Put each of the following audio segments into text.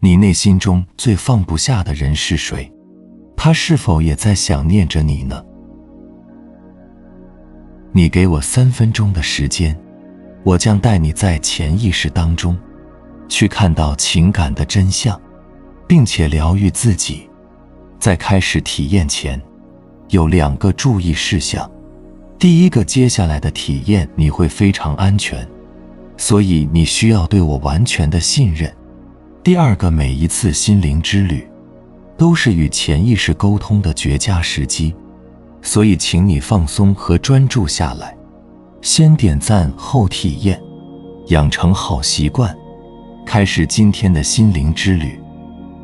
你内心中最放不下的人是谁？他是否也在想念着你呢？你给我3分钟的时间，我将带你在潜意识当中去看到情感的真相，并且疗愈自己。在开始体验前，有2个注意事项。第一个，接下来的体验你会非常安全，所以你需要对我完全的信任。第二个，每一次心灵之旅都是与潜意识沟通的绝佳时机，所以请你放松和专注下来，先点赞后体验，养成好习惯，开始今天的心灵之旅。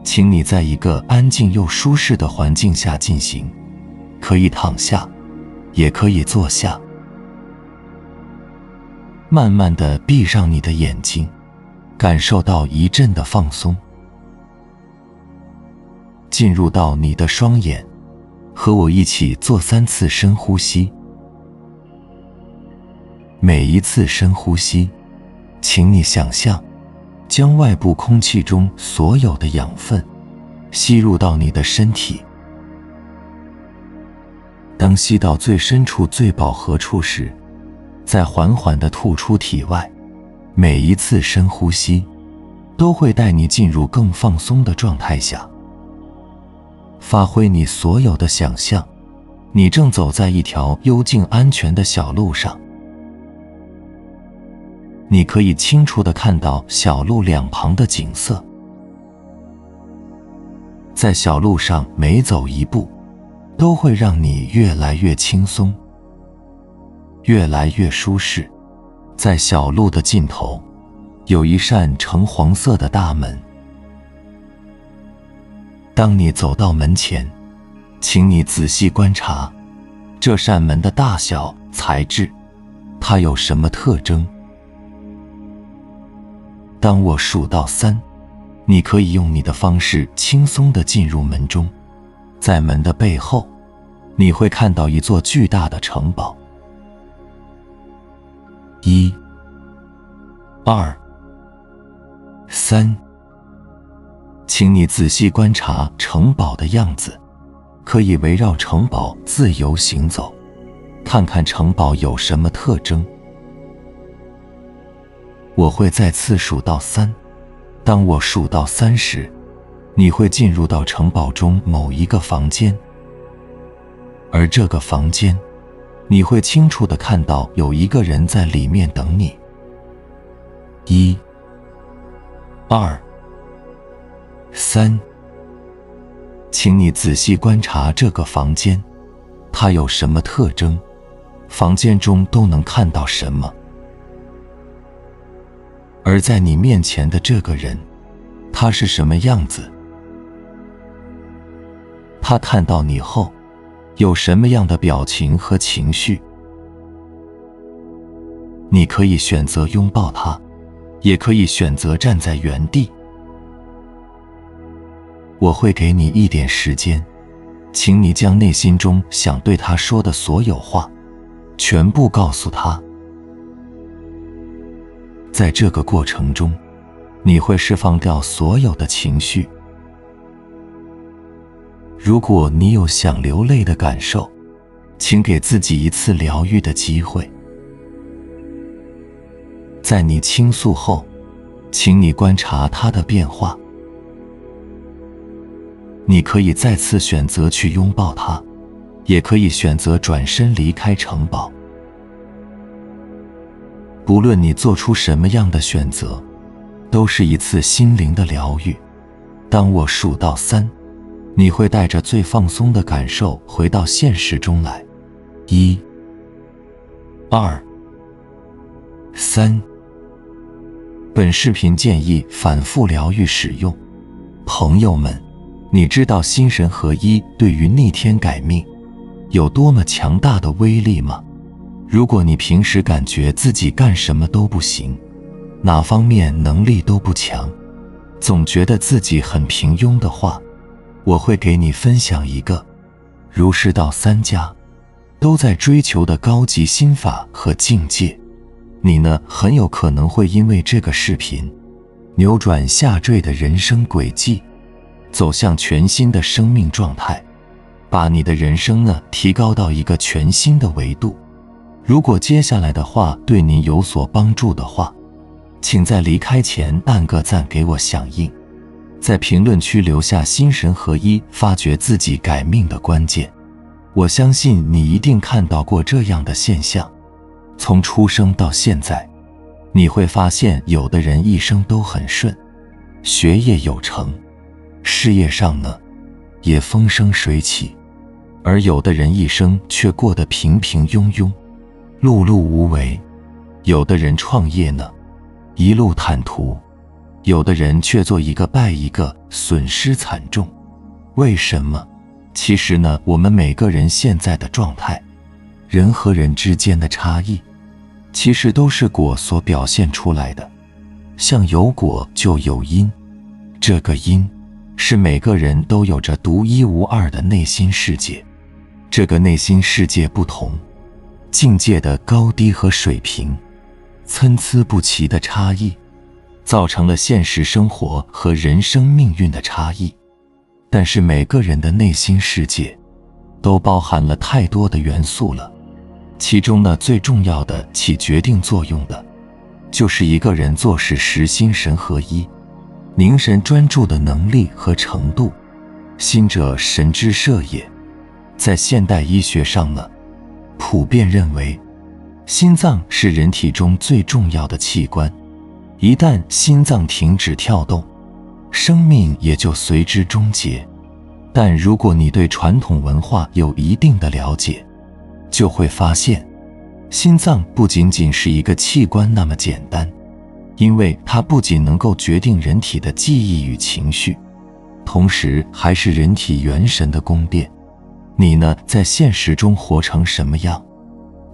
请你在一个安静又舒适的环境下进行，可以躺下，也可以坐下。慢慢地闭上你的眼睛，感受到一阵的放松，进入到你的双眼，和我一起做3次深呼吸。每一次深呼吸，请你想象将外部空气中所有的养分吸入到你的身体。当吸到最深处最饱和处时，再缓缓地吐出体外。每一次深呼吸都会带你进入更放松的状态下。发挥你所有的想象，你正走在一条幽静安全的小路上。你可以清楚地看到小路2旁的景色。在小路上每走一步，都会让你越来越轻松，越来越舒适。在小路的尽头，有一扇橙黄色的大门。当你走到门前，请你仔细观察这扇门的大小、材质，它有什么特征？当我数到3，你可以用你的方式轻松地进入门中。在门的背后，你会看到一座巨大的城堡。1、2、3，请你仔细观察城堡的样子，可以围绕城堡自由行走，看看城堡有什么特征。我会再次数到3，当我数到3时，你会进入到城堡中某一个房间，而这个房间，你会清楚地看到有一个人在里面等你。1、2、3，请你仔细观察这个房间，它有什么特征？房间中都能看到什么？而在你面前的这个人，他是什么样子？他看到你后，有什么样的表情和情绪？你可以选择拥抱他，也可以选择站在原地。我会给你一点时间，请你将内心中想对他说的所有话，全部告诉他。在这个过程中，你会释放掉所有的情绪。如果你有想流泪的感受，请给自己一次疗愈的机会。在你倾诉后，请你观察它的变化。你可以再次选择去拥抱它，也可以选择转身离开城堡。不论你做出什么样的选择，都是一次心灵的疗愈。当我数到3，你会带着最放松的感受回到现实中来。1、2、3。本视频建议反复疗愈使用。朋友们，你知道心神合一对于逆天改命有多么强大的威力吗？如果你平时感觉自己干什么都不行，哪方面能力都不强，总觉得自己很平庸的话，我会给你分享一个儒释道3家都在追求的高级心法和境界。你呢，很有可能会因为这个视频扭转下坠的人生轨迹，走向全新的生命状态，把你的人生呢提高到一个全新的维度。如果接下来的话对您有所帮助的话，请在离开前按个赞给我响应，在评论区留下心神合一发掘自己改命的关键。我相信你一定看到过这样的现象，从出生到现在，你会发现有的人一生都很顺，学业有成，事业上呢也风生水起，而有的人一生却过得平平庸庸，碌碌无为。有的人创业呢一路坦途，有的人却做一个败一个，损失惨重。为什么？其实呢，我们每个人现在的状态，人和人之间的差异，其实都是果所表现出来的。像有果就有因，这个因是每个人都有着独一无二的内心世界。这个内心世界不同，境界的高低和水平参差不齐的差异，造成了现实生活和人生命运的差异。但是每个人的内心世界都包含了太多的元素了，其中呢最重要的起决定作用的，就是一个人做事时心神合一，凝神专注的能力和程度。心者神之摄也。在现代医学上呢，普遍认为心脏是人体中最重要的器官，一旦心脏停止跳动，生命也就随之终结。但如果你对传统文化有一定的了解，就会发现心脏不仅仅是一个器官那么简单，因为它不仅能够决定人体的记忆与情绪，同时还是人体元神的宫殿。你呢，在现实中活成什么样，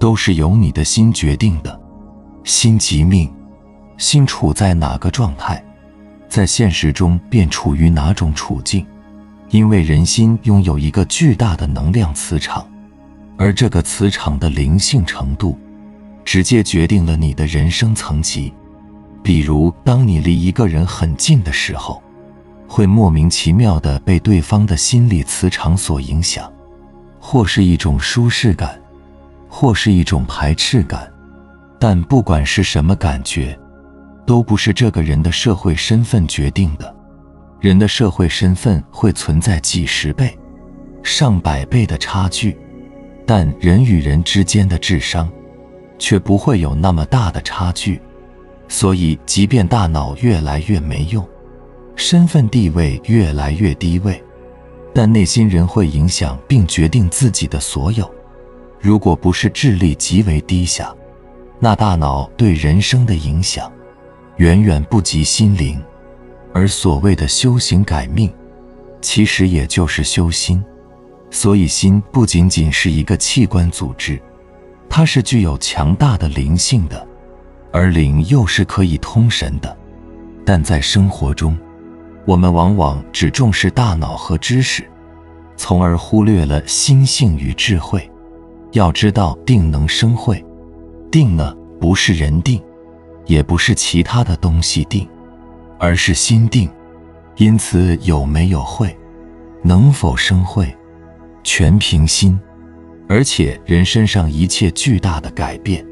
都是由你的心决定的。心即命，心处在哪个状态，在现实中便处于哪种处境。因为人心拥有一个巨大的能量磁场，而这个磁场的灵性程度，直接决定了你的人生层级。比如，当你离一个人很近的时候，会莫名其妙地被对方的心理磁场所影响，或是一种舒适感，或是一种排斥感。但不管是什么感觉，都不是这个人的社会身份决定的。人的社会身份会存在几十倍、上百倍的差距，但人与人之间的智商却不会有那么大的差距。所以即便大脑越来越没用，身份地位越来越低位，但内心仍会影响并决定自己的所有。如果不是智力极为低下，那大脑对人生的影响远远不及心灵。而所谓的修行改命，其实也就是修心。所以心不仅仅是一个器官组织，它是具有强大的灵性的，而灵又是可以通神的。但在生活中，我们往往只重视大脑和知识，从而忽略了心性与智慧。要知道，定能生慧，定呢不是人定，也不是其他的东西定，而是心定。因此有没有慧，能否生慧，全凭心。而且人身上一切巨大的改变，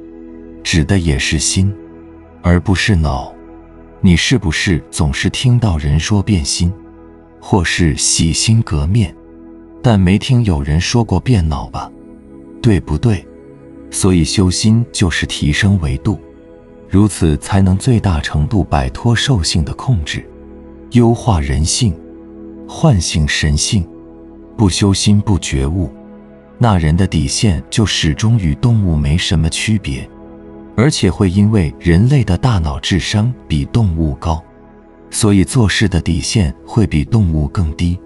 指的也是心，而不是脑。你是不是总是听到人说变心，或是洗心革面，但没听有人说过变脑吧？对不对？所以修心就是提升维度，如此才能最大程度摆脱兽性的控制，优化人性，唤醒神性。不修心不觉悟，那人的底线就始终与动物没什么区别，而且会因为人类的大脑智商比动物高，所以做事的底线会比动物更低，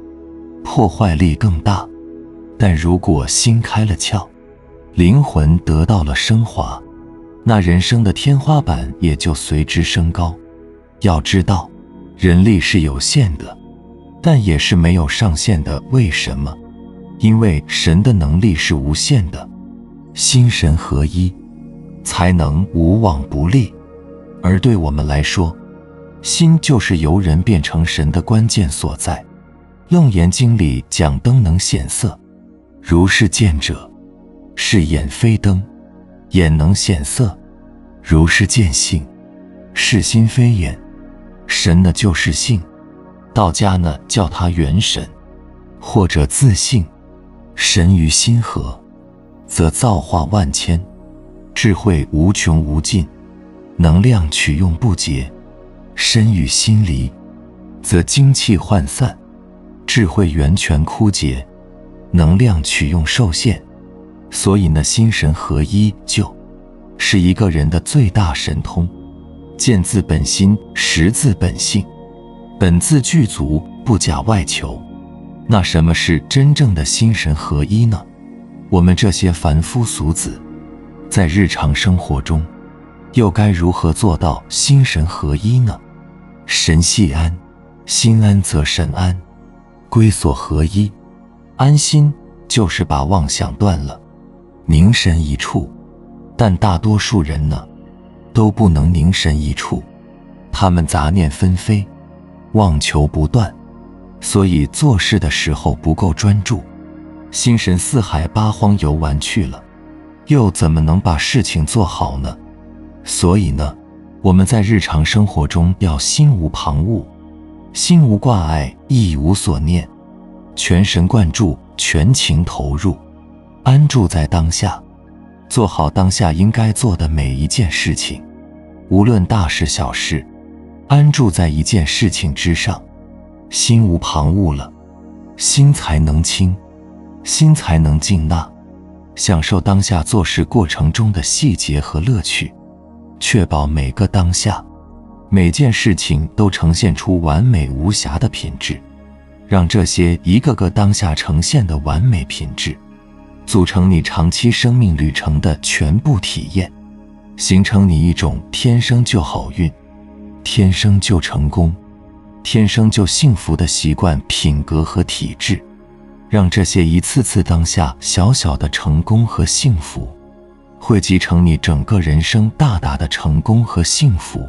破坏力更大。但如果心开了窍，灵魂得到了升华，那人生的天花板也就随之升高。要知道，人力是有限的，但也是没有上限的。为什么？因为神的能力是无限的，心神合一，才能无往不利。而对我们来说，心就是由人变成神的关键所在。楞严经里讲灯能显色，如是见者，是眼非灯，眼能显色，如是见性，是心非眼。神呢就是性，道家呢叫它元神，或者自性。神于心合，则造化万千，智慧无穷无尽，能量取用不竭。身与心离，则精气涣散，智慧源泉枯竭，能量取用受限。所以呢，心神合一就是一个人的最大神通。见自本心，识自本性，本自具足，不假外求。那什么是真正的心神合一呢？我们这些凡夫俗子，在日常生活中，又该如何做到心神合一呢？神系安，心安则神安，归所合一。安心就是把妄想断了，凝神一处。但大多数人呢，都不能凝神一处，他们杂念纷飞，妄求不断，所以做事的时候不够专注，心神四海八荒游玩去了，又怎么能把事情做好呢？所以呢，我们在日常生活中要心无旁骛，心无挂碍，意无所念，全神贯注，全情投入，安住在当下，做好当下应该做的每一件事情，无论大事小事，安住在一件事情之上，心无旁骛了，心才能清，心才能静纳，享受当下做事过程中的细节和乐趣，确保每个当下，每件事情都呈现出完美无瑕的品质，让这些一个个当下呈现的完美品质，组成你长期生命旅程的全部体验，形成你一种天生就好运，天生就成功，天生就幸福的习惯、品格和体质，让这些一次次当下小小的成功和幸福，汇集成你整个人生大大的成功和幸福，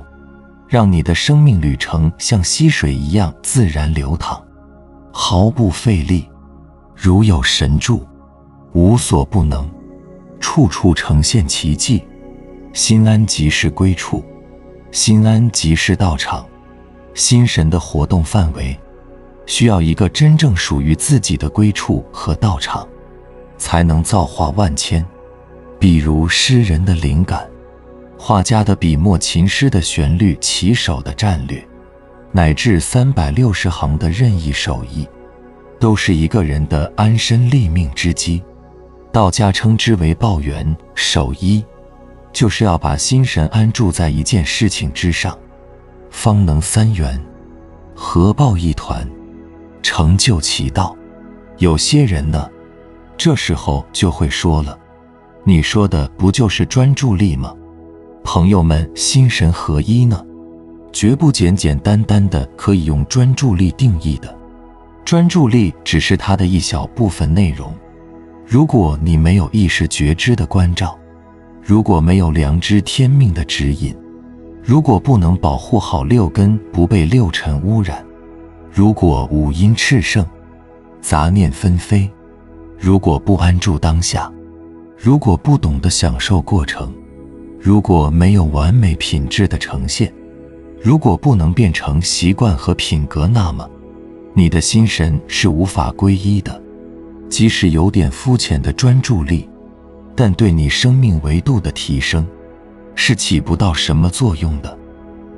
让你的生命旅程像溪水一样自然流淌，毫不费力，如有神助，无所不能，处处呈现奇迹。心安即是归处，心安即是道场。心神的活动范围，需要一个真正属于自己的归处和道场，才能造化万千。比如诗人的灵感，画家的笔墨，琴师的旋律，棋手的战略，乃至360行的任意手艺，都是一个人的安身立命之基。道家称之为抱元守一，就是要把心神安住在一件事情之上，方能三元合抱一团，成就其道。有些人呢，这时候就会说了，你说的不就是专注力吗？朋友们，心神合一呢，绝不简简单单的可以用专注力定义的。专注力只是它的一小部分内容。如果你没有意识觉知的关照，如果没有良知天命的指引，如果不能保护好六根不被六尘污染，如果五阴炽盛，杂念纷飞，如果不安住当下，如果不懂得享受过程，如果没有完美品质的呈现，如果不能变成习惯和品格，那么你的心神是无法归一的。即使有点肤浅的专注力，但对你生命维度的提升是起不到什么作用的。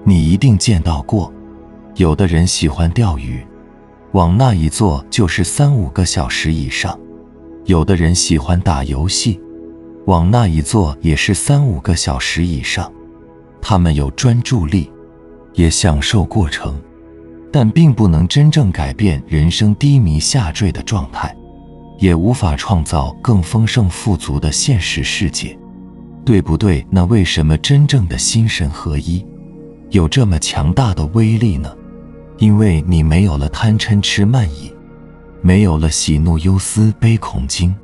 你一定见到过，有的人喜欢钓鱼，往那一坐就是3-5个小时以上；有的人喜欢打游戏，往那一坐也是3-5个小时以上。他们有专注力，也享受过程，但并不能真正改变人生低迷下坠的状态，也无法创造更丰盛富足的现实世界，对不对？那为什么真正的心神合一有这么强大的威力呢？因为你没有了贪嗔痴慢疑，没有了喜怒忧思悲恐惊，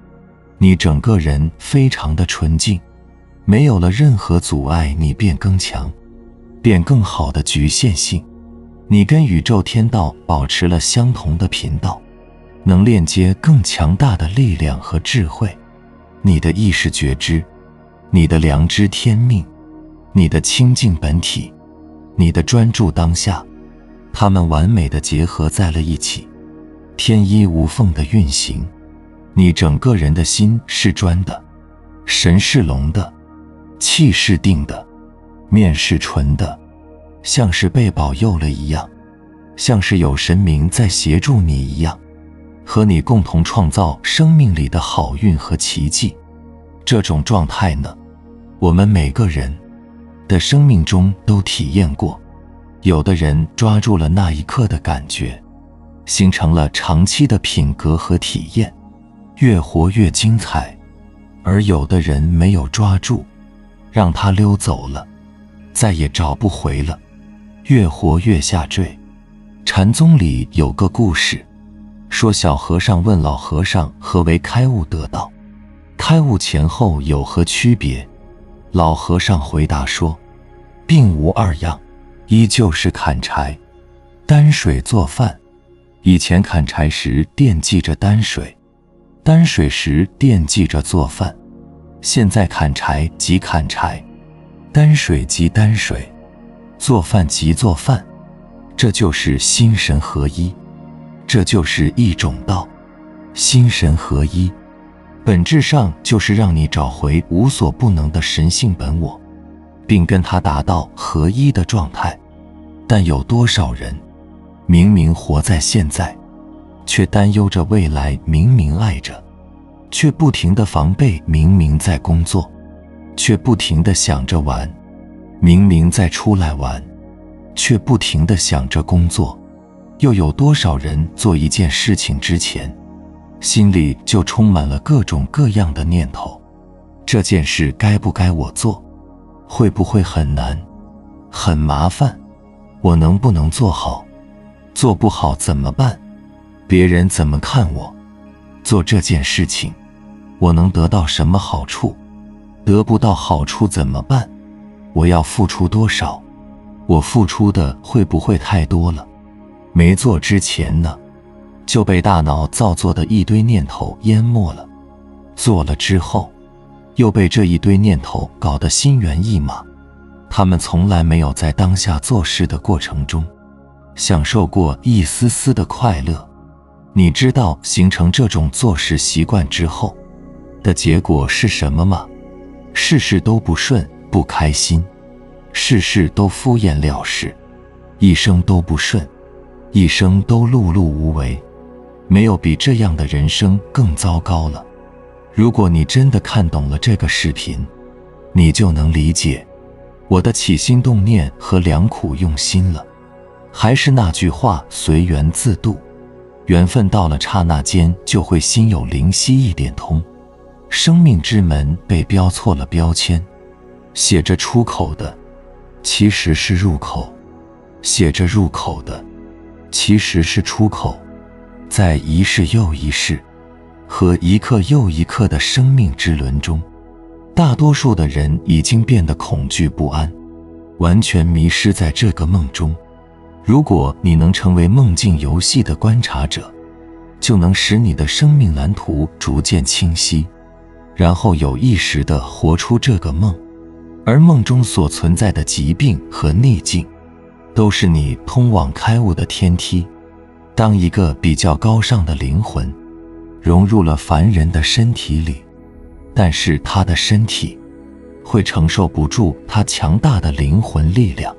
你整个人非常的纯净，没有了任何阻碍你变更强、变更好的局限性。你跟宇宙天道保持了相同的频道，能链接更强大的力量和智慧。你的意识觉知，你的良知天命，你的清净本体，你的专注当下，它们完美地结合在了一起，天衣无缝地运行。你整个人的心是专的，神是龙的，气是定的，面是纯的，像是被保佑了一样，像是有神明在协助你一样，和你共同创造生命里的好运和奇迹。这种状态呢，我们每个人的生命中都体验过。有的人抓住了那一刻的感觉，形成了长期的品格和体验，越活越精彩。而有的人没有抓住，让他溜走了，再也找不回了，越活越下坠。禅宗里有个故事，说小和尚问老和尚何为开悟得道，开悟前后有何区别？老和尚回答说，并无二样，依旧是砍柴、担水做饭。以前砍柴时惦记着担水，担水时惦记着做饭，现在砍柴即砍柴，担水即担水，做饭即做饭。这就是心神合一，这就是一种道。心神合一本质上就是让你找回无所不能的神性本我，并跟它达到合一的状态。但有多少人明明活在现在，却担忧着未来，明明爱着，却不停地防备，明明在工作，却不停地想着玩，明明在出来玩，却不停地想着工作。又有多少人做一件事情之前，心里就充满了各种各样的念头，这件事该不该我做？会不会很难？很麻烦？我能不能做好？做不好怎么办？别人怎么看我？做这件事情，我能得到什么好处？得不到好处怎么办？我要付出多少？我付出的会不会太多了？没做之前呢，就被大脑造作的一堆念头淹没了，做了之后，又被这一堆念头搞得心猿意马。他们从来没有在当下做事的过程中享受过一丝丝的快乐。你知道形成这种做事习惯之后的结果是什么吗？事事都不顺，不开心，事事都敷衍了事，一生都不顺，一生都碌碌无为。没有比这样的人生更糟糕了。如果你真的看懂了这个视频，你就能理解我的起心动念和良苦用心了。还是那句话，随缘自度，缘分到了刹那间就会心有灵犀一点通。生命之门被标错了标签，写着出口的其实是入口，写着入口的其实是出口。在一世又一世和一刻又一刻的生命之轮中，大多数的人已经变得恐惧不安，完全迷失在这个梦中。如果你能成为梦境游戏的观察者，就能使你的生命蓝图逐渐清晰，然后有意识地活出这个梦。而梦中所存在的疾病和逆境，都是你通往开悟的天梯。当一个比较高尚的灵魂融入了凡人的身体里，但是他的身体会承受不住他强大的灵魂力量，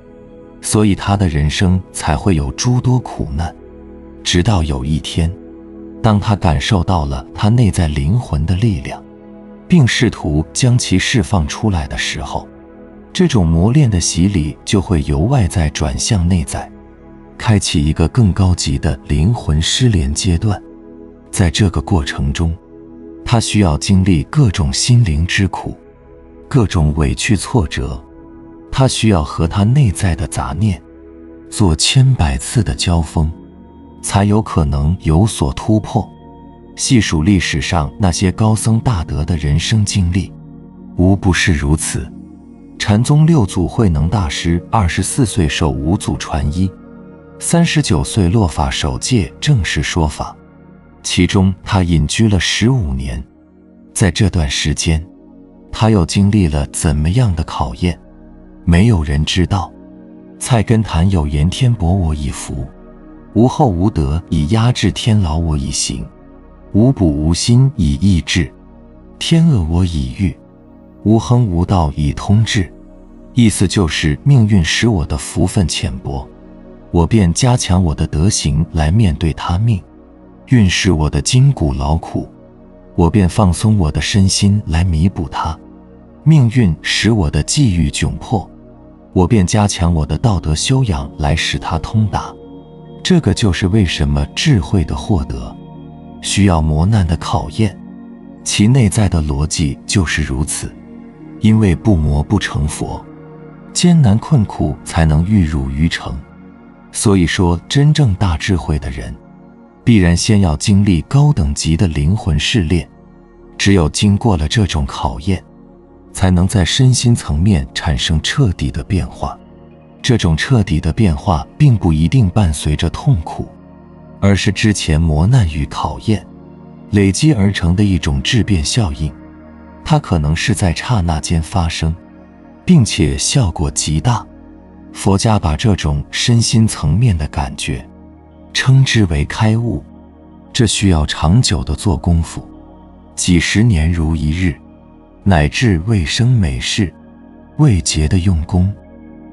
所以他的人生才会有诸多苦难。直到有一天，当他感受到了他内在灵魂的力量，并试图将其释放出来的时候，这种磨练的洗礼就会由外在转向内在，开启一个更高级的灵魂失联阶段。在这个过程中，他需要经历各种心灵之苦，各种委屈挫折，他需要和他内在的杂念做千百次的交锋，才有可能有所突破。细数历史上那些高僧大德的人生经历，无不是如此。禅宗六祖慧能大师24岁受五祖传衣39岁落法首届正式说法，其中他隐居了15年。在这段时间，他又经历了怎么样的考验，没有人知道。菜根谭有言：天薄我以福，无厚无德以压制；天劳我以行，无补无心以抑制；天恶我以御，无亨无道以通治。意思就是命运使我的福分浅薄，我便加强我的德行来面对他命；运使我的筋骨劳苦，我便放松我的身心来弥补它；命运使我的际遇窘迫，我便加强我的道德修养来使它通达。这个就是为什么智慧的获得需要磨难的考验，其内在的逻辑就是如此。因为不磨不成佛，艰难困苦才能愈入于成。所以说，真正大智慧的人必然先要经历高等级的灵魂试炼，只有经过了这种考验，才能在身心层面产生彻底的变化。这种彻底的变化并不一定伴随着痛苦，而是之前磨难与考验累积而成的一种质变效应。它可能是在刹那间发生，并且效果极大。佛家把这种身心层面的感觉称之为开悟，这需要长久的做功夫，几十年如一日，乃至未生每世未竭的用功，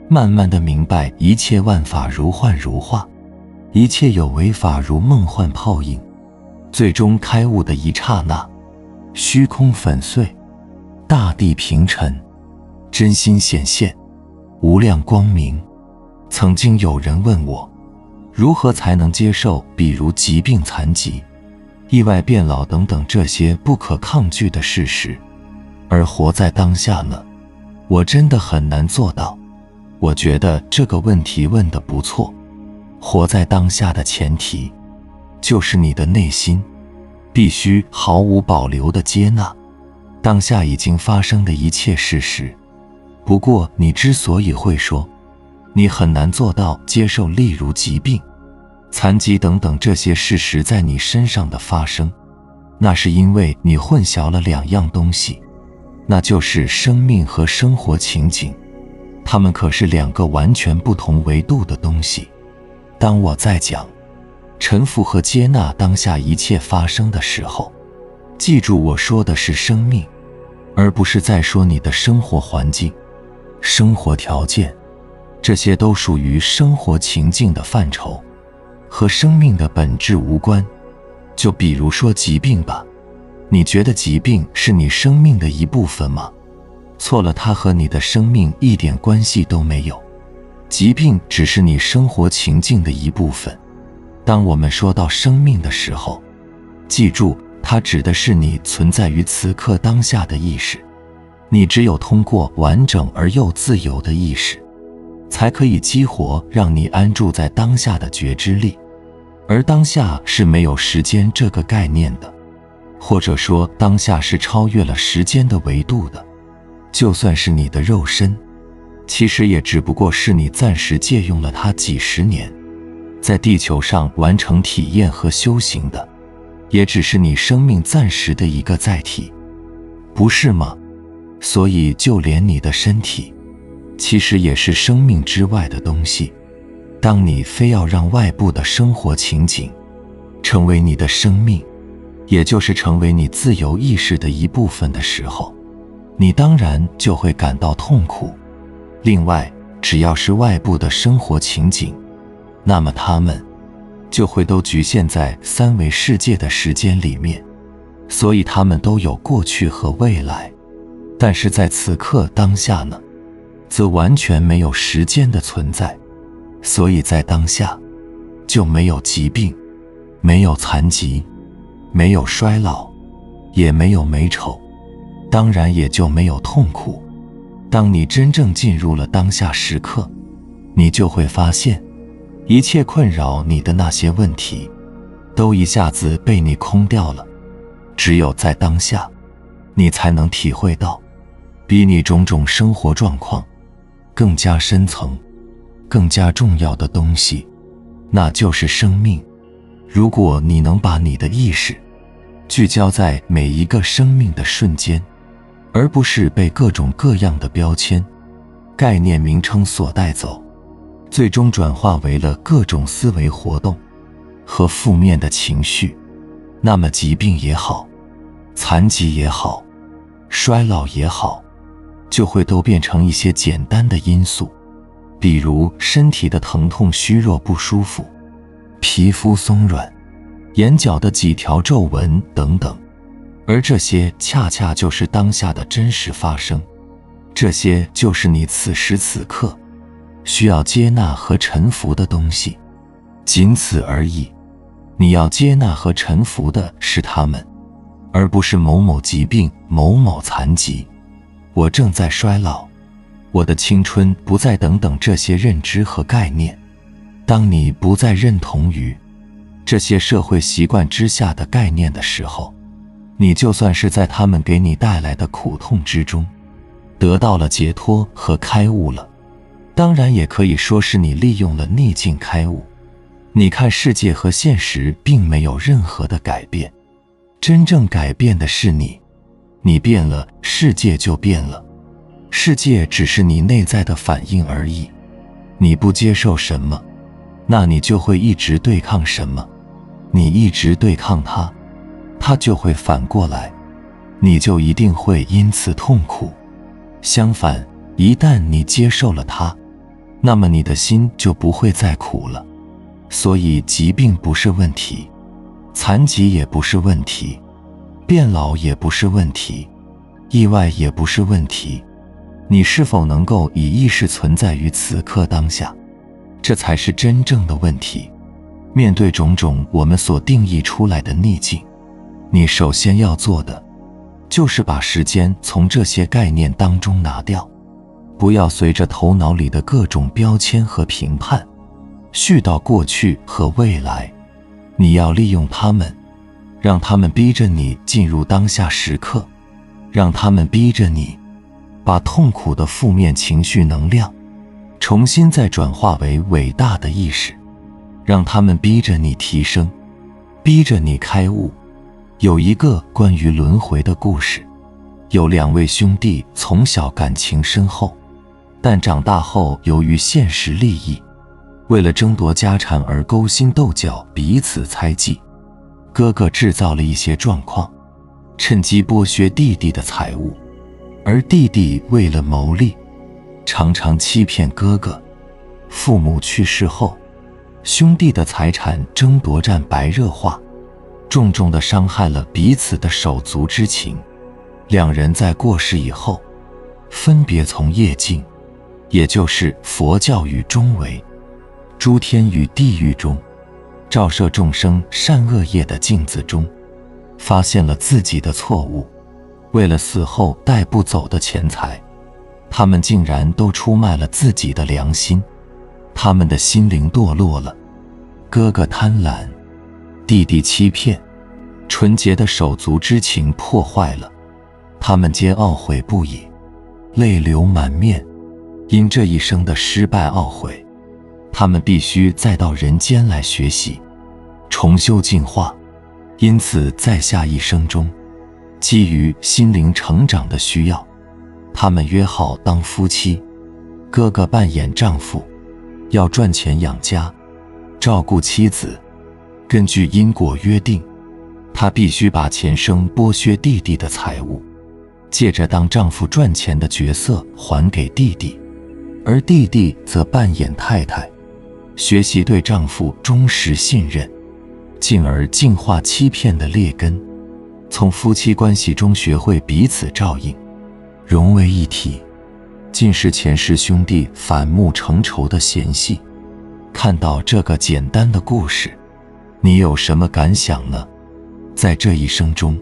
慢慢的明白一切万法如幻如化，一切有为法如梦幻泡影。最终开悟的一刹那，虚空粉碎，大地平沉，真心显现，无量光明。曾经有人问我，如何才能接受比如疾病残疾、意外变老等等这些不可抗拒的事实，而活在当下呢？我真的很难做到。我觉得这个问题问得不错。活在当下的前提，就是你的内心必须毫无保留地接纳当下已经发生的一切事实。不过你之所以会说你很难做到接受例如疾病、残疾等等这些事实在你身上的发生，那是因为你混淆了两样东西，那就是生命和生活情景，它们可是两个完全不同维度的东西。当我在讲臣服和接纳当下一切发生的时候，记住我说的是生命，而不是在说你的生活环境、生活条件，这些都属于生活情境的范畴，和生命的本质无关。就比如说疾病吧，你觉得疾病是你生命的一部分吗？错了，它和你的生命一点关系都没有。疾病只是你生活情境的一部分。当我们说到生命的时候，记住，它指的是你存在于此刻当下的意识。你只有通过完整而又自由的意识，才可以激活让你安住在当下的觉知力。而当下是没有时间这个概念的，或者说当下是超越了时间的维度的。就算是你的肉身，其实也只不过是你暂时借用了它几十年，在地球上完成体验和修行的，也只是你生命暂时的一个载体，不是吗？所以就连你的身体，其实也是生命之外的东西。当你非要让外部的生活情景成为你的生命，也就是成为你自由意识的一部分的时候，你当然就会感到痛苦。另外，只要是外部的生活情景，那么它们就会都局限在三维世界的时间里面，所以它们都有过去和未来。但是在此刻当下呢，则完全没有时间的存在，所以在当下就没有疾病，没有残疾，没有衰老，也没有美丑，当然也就没有痛苦。当你真正进入了当下时刻，你就会发现，一切困扰你的那些问题，都一下子被你空掉了。只有在当下，你才能体会到，比你种种生活状况更加深层、更加重要的东西，那就是生命。如果你能把你的意识聚焦在每一个生命的瞬间，而不是被各种各样的标签、概念名称所带走，最终转化为了各种思维活动和负面的情绪，那么疾病也好，残疾也好，衰老也好，就会都变成一些简单的因素，比如身体的疼痛、虚弱不舒服，皮肤松软，眼角的几条皱纹等等。而这些恰恰就是当下的真实发生，这些就是你此时此刻需要接纳和臣服的东西，仅此而已。你要接纳和臣服的是他们，而不是某某疾病、某某残疾。我正在衰老，我的青春不再等等这些认知和概念。当你不再认同于这些社会习惯之下的概念的时候，你就算是在他们给你带来的苦痛之中得到了解脱和开悟了，当然也可以说是你利用了逆境开悟。你看世界和现实并没有任何的改变，真正改变的是你，你变了，世界就变了，世界只是你内在的反应而已。你不接受什么，那你就会一直对抗什么，你一直对抗它，它就会反过来，你就一定会因此痛苦。相反，一旦你接受了它，那么你的心就不会再苦了。所以疾病不是问题，残疾也不是问题，变老也不是问题，意外也不是问题。你是否能够以意识存在于此刻当下，这才是真正的问题。面对种种我们所定义出来的逆境，你首先要做的就是把时间从这些概念当中拿掉，不要随着头脑里的各种标签和评判续到过去和未来。你要利用它们，让它们逼着你进入当下时刻，让它们逼着你把痛苦的负面情绪能量重新再转化为伟大的意识，让它们逼着你提升，逼着你开悟。有一个关于轮回的故事，有两位兄弟从小感情深厚，但长大后由于现实利益，为了争夺家产而勾心斗角，彼此猜忌。哥哥制造了一些状况，趁机剥削弟弟的财物，而弟弟为了牟利，常常欺骗哥哥。父母去世后，兄弟的财产争夺战白热化，重重地伤害了彼此的手足之情。两人在过世以后，分别从业境，也就是佛教与中为诸天与地狱中照射众生善恶业的镜子中，发现了自己的错误。为了死后带不走的钱财，他们竟然都出卖了自己的良心。他们的心灵堕落了，哥哥贪婪，弟弟欺骗，纯洁的手足之情破坏了。他们皆懊悔不已，泪流满面。因这一生的失败懊悔，他们必须再到人间来学习，重修进化。因此在下一生中，基于心灵成长的需要，他们约好当夫妻。哥哥扮演丈夫，要赚钱养家，照顾妻子。根据因果约定，他必须把前生剥削弟弟的财物，借着当丈夫赚钱的角色还给弟弟，而弟弟则扮演太太，学习对丈夫忠实信任，进而净化欺骗的劣根，从夫妻关系中学会彼此照应，融为一体。尽是前世兄弟反目成仇的嫌隙。看到这个简单的故事，你有什么感想呢？在这一生中，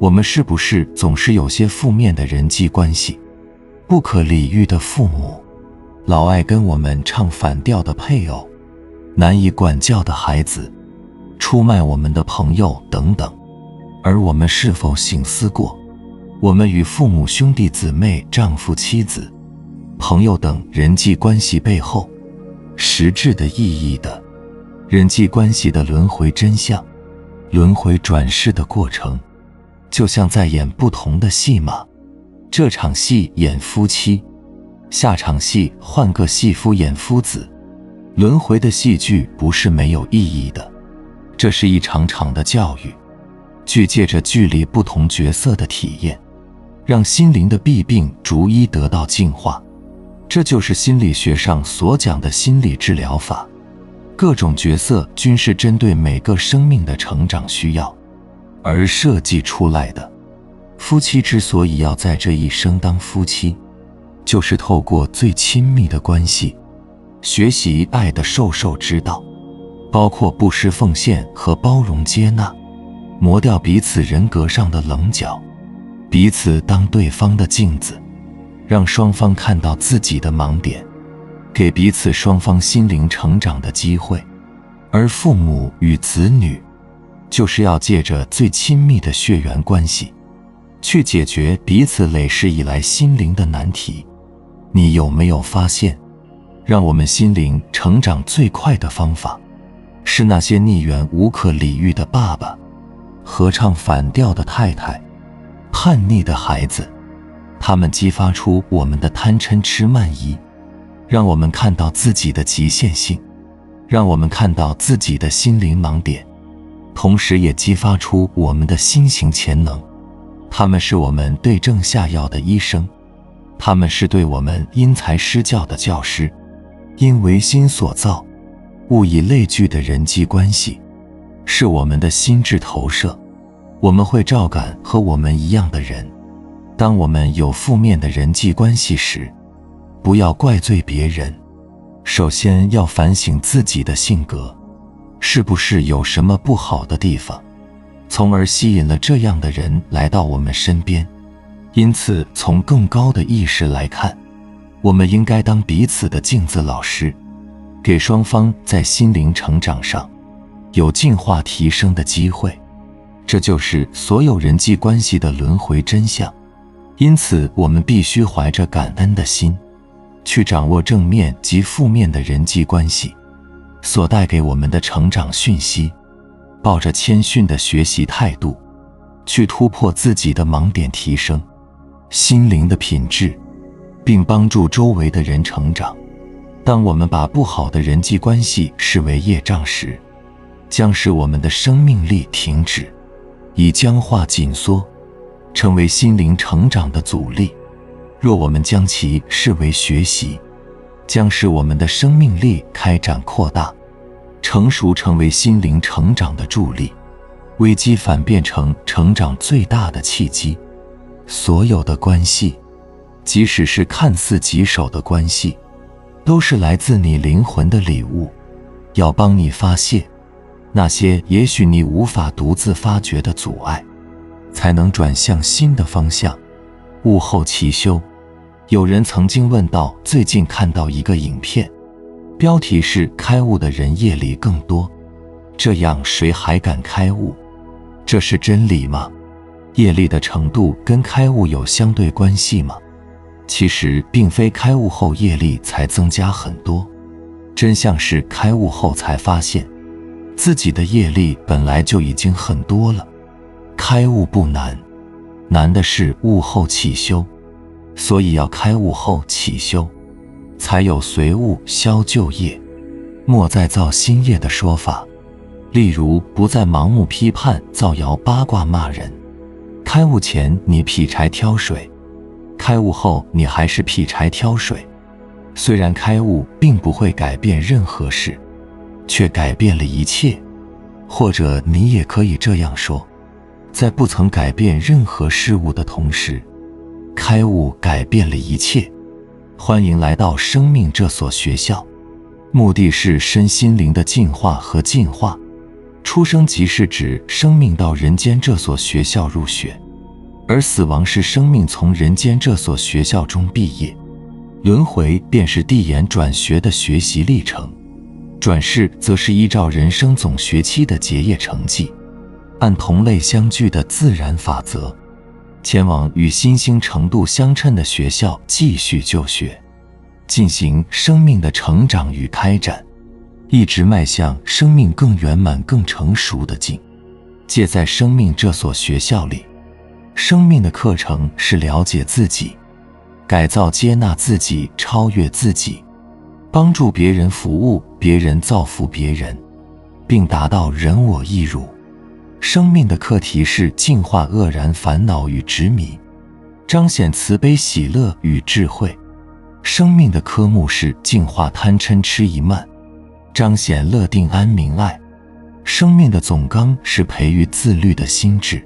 我们是不是总是有些负面的人际关系，不可理喻的父母，老爱跟我们唱反调的配偶，难以管教的孩子，出卖我们的朋友等等？而我们是否省思过，我们与父母、兄弟姊妹、丈夫、妻子、朋友等人际关系背后实质的意义的人际关系的轮回真相，轮回转世的过程，就像在演不同的戏码。这场戏演夫妻，下场戏换个戏夫演夫子。轮回的戏剧不是没有意义的，这是一场场的教育，具借着距离不同角色的体验，让心灵的弊病逐一得到净化。这就是心理学上所讲的心理治疗法。各种角色均是针对每个生命的成长需要而设计出来的。夫妻之所以要在这一生当夫妻，就是透过最亲密的关系，学习爱的授受之道，包括布施奉献和包容接纳，磨掉彼此人格上的棱角，彼此当对方的镜子，让双方看到自己的盲点，给彼此双方心灵成长的机会。而父母与子女，就是要借着最亲密的血缘关系，去解决彼此累世以来心灵的难题。你有没有发现，让我们心灵成长最快的方法，是那些逆缘无可理喻的爸爸，合唱反调的太太，叛逆的孩子。他们激发出我们的贪嗔痴慢疑，让我们看到自己的极限性，让我们看到自己的心灵盲点，同时也激发出我们的新型潜能。他们是我们对症下药的医生，他们是对我们因材施教的教师。因为心所造，物以类聚的人际关系，是我们的心智投射。我们会照感和我们一样的人。当我们有负面的人际关系时，不要怪罪别人，首先要反省自己的性格，是不是有什么不好的地方，从而吸引了这样的人来到我们身边。因此，从更高的意识来看，我们应该当彼此的镜子老师，给双方在心灵成长上有进化提升的机会。这就是所有人际关系的轮回真相。因此，我们必须怀着感恩的心，去掌握正面及负面的人际关系所带给我们的成长讯息，抱着谦逊的学习态度，去突破自己的盲点，提升心灵的品质，并帮助周围的人成长。当我们把不好的人际关系视为业障时，将使我们的生命力停止，以僵化紧缩，成为心灵成长的阻力。若我们将其视为学习，将使我们的生命力开展扩大，成熟成为心灵成长的助力，危机反变成成长最大的契机。所有的关系，即使是看似棘手的关系，都是来自你灵魂的礼物，要帮你发泄那些也许你无法独自发掘的阻碍，才能转向新的方向，悟后起修。有人曾经问到，最近看到一个影片，标题是开悟的人业力更多，这样谁还敢开悟？这是真理吗？业力的程度跟开悟有相对关系吗？其实并非开悟后业力才增加很多，真相是开悟后才发现自己的业力本来就已经很多了。开悟不难，难的是悟后起修，所以要开悟后起修，才有随悟消旧业，莫再造新业的说法。例如，不再盲目批判、造谣、八卦、骂人。开悟前你劈柴挑水，开悟后你还是劈柴挑水。虽然开悟并不会改变任何事，却改变了一切。或者你也可以这样说，在不曾改变任何事物的同时，开悟改变了一切。欢迎来到生命这所学校，目的是身心灵的净化和进化。出生即是指生命到人间这所学校入学，而死亡是生命从人间这所学校中毕业。轮回便是递延转学的学习历程，转世则是依照人生总学期的结业成绩，按同类相聚的自然法则，前往与新兴程度相称的学校继续就学，进行生命的成长与开展。一直迈向生命更圆满、更成熟的境界。在生命这所学校里，生命的课程是了解自己，改造接纳自己，超越自己，帮助别人，服务别人，造福别人，并达到人我一如。生命的课题是净化愕然烦恼与执迷，彰显慈悲喜乐与智慧。生命的科目是净化贪嗔痴疑慢，彰显乐定安明爱。生命的总纲是培育自律的心智，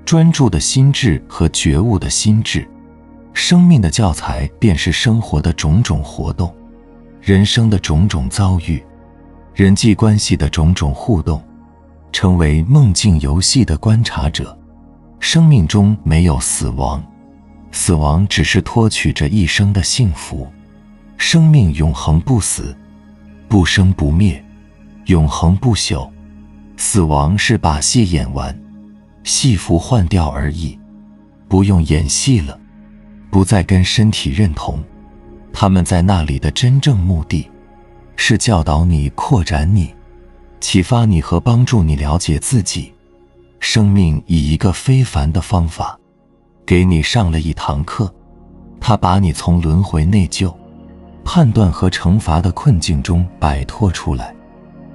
专注的心智和觉悟的心智。生命的教材便是生活的种种活动，人生的种种遭遇，人际关系的种种互动，成为梦境游戏的观察者。生命中没有死亡，死亡只是托取着一生的幸福。生命永恒不死，不生不灭，永恒不朽。死亡是把戏演完，戏服换掉而已，不用演戏了，不再跟身体认同。他们在那里的真正目的是教导你、扩展你、启发你和帮助你了解自己。生命以一个非凡的方法给你上了一堂课，它把你从轮回内疚、判断和惩罚的困境中摆脱出来，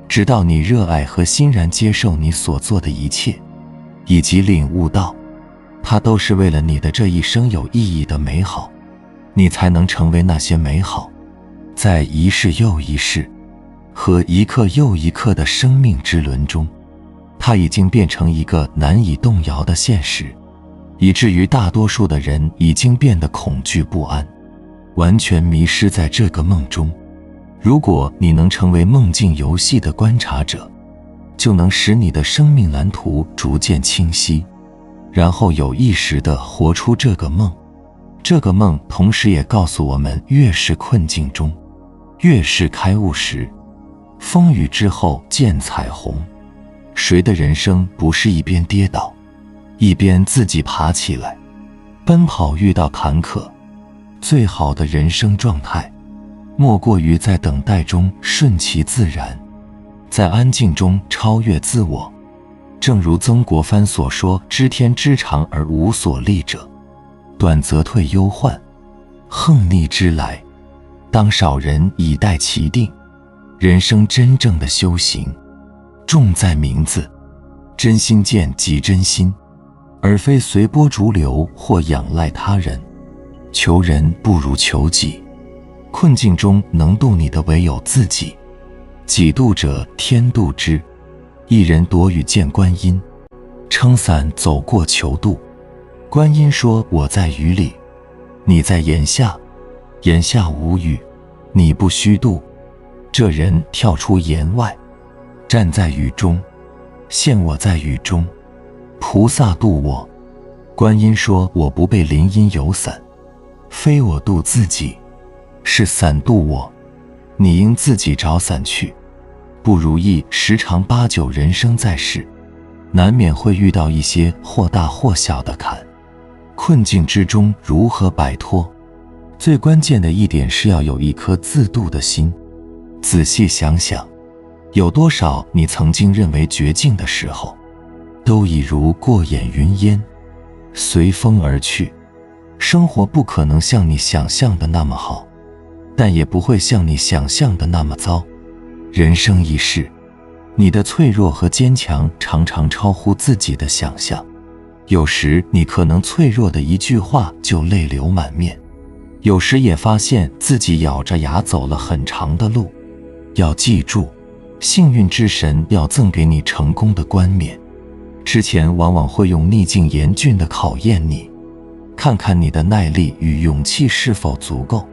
直到你热爱和欣然接受你所做的一切，以及领悟到它都是为了你的这一生有意义的美好，你才能成为那些美好。在一世又一世和一刻又一刻的生命之轮中，它已经变成一个难以动摇的现实，以至于大多数的人已经变得恐惧不安，完全迷失在这个梦中。如果你能成为梦境游戏的观察者，就能使你的生命蓝图逐渐清晰，然后有意识地活出这个梦。这个梦同时也告诉我们，越是困境中，越是开悟时，风雨之后见彩虹。谁的人生不是一边跌倒，一边自己爬起来？奔跑遇到坎坷，最好的人生状态莫过于在等待中顺其自然，在安静中超越自我。正如曾国藩所说，知天之长而无所立者，短则退忧患，横逆之来，当少人以待其定。人生真正的修行重在名字，真心见即真心，而非随波逐流或仰赖他人。求人不如求己，困境中能渡你的唯有自己。己渡者天渡之，一人躲雨见观音，撑伞走过求渡。观音说，我在雨里，你在檐下，檐下无雨，你不虚渡。这人跳出檐外，站在雨中，现我在雨中，菩萨渡我。观音说，我不被淋阴有伞，非我渡自己，是伞渡我，你应自己找伞去。不如意十常八九，人生在世，难免会遇到一些或大或小的坎。困境之中如何摆脱？最关键的一点是要有一颗自渡的心。仔细想想，有多少你曾经认为绝境的时候，都已如过眼云烟，随风而去。生活不可能像你想象的那么好，但也不会像你想象的那么糟。人生一世，你的脆弱和坚强常常超乎自己的想象。有时你可能脆弱的一句话就泪流满面，有时也发现自己咬着牙走了很长的路。要记住，幸运之神要赠给你成功的冠冕，之前往往会用逆境严峻地考验你，看看你的耐力与勇气是否足够。